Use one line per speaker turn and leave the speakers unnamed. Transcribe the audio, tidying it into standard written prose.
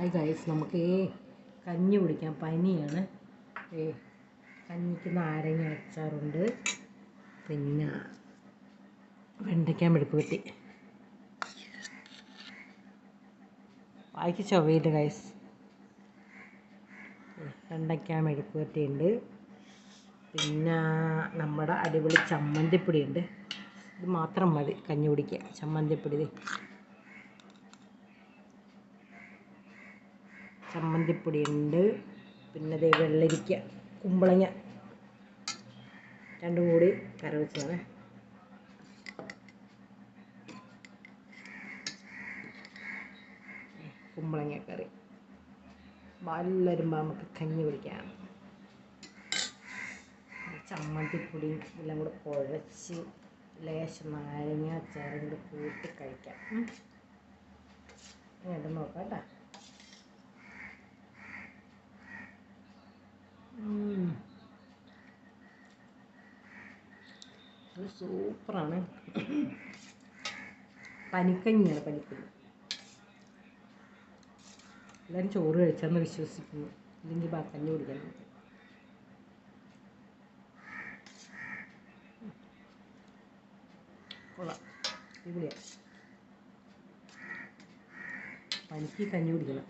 Hi guys, നമുക്ക് കഞ്ഞി കുടിക്കാം. പനിയാണ്. കഞ്ഞിക്ക് നാരങ്ങ അച്ചാറുണ്ട്, പിന്നെ വെണ്ടയ്ക്ക മെഴുക്ക് പുരട്ടി. വായിക്ക് ചൊവ്വയില്ല ഗൈസ്. വെണ്ടയ്ക്ക മെഴുക്ക് പുരട്ടിയുണ്ട്, പിന്നെ നമ്മുടെ അടിപൊളി ചമ്മന്തിപ്പൊടിയുണ്ട്. ഇത് മാത്രം മതി കഞ്ഞി കുടിക്കുക. ചമ്മന്തിപ്പൊടി ചമ്മന്തിപ്പൊടിയുണ്ട്, പിന്നെ വെള്ളരിക്ക, കുമ്പളങ്ങ രണ്ടും കൂടി കറി വെച്ചതാണ്. കുമ്പളങ്ങ കറി എല്ലാവരും നമുക്ക് കഞ്ഞി കുടിക്കാം. ചമ്മന്തിപ്പൊടിയും എല്ലാം കൂടെ കുഴച്ച് ലേശം നാരങ്ങ അച്ചാറും കൂടി കൂട്ടി കഴിക്കാം. വേണ്ട നോക്കാം കേട്ടോ. അത് സൂപ്പറാണ്. പനിക്കഞ്ഞിയാണ്, പനിക്കഞ്ഞി. എല്ലാവരും ചോറ് കഴിച്ചാന്ന് വിശ്വസിക്കുന്നു, ഇല്ലെങ്കിൽ കഞ്ഞി കുടിക്കാൻ. കൊള്ളാം, അടിപൊളിയാണ്. പനിക്ക് കഞ്ഞി കുടിക്കണം.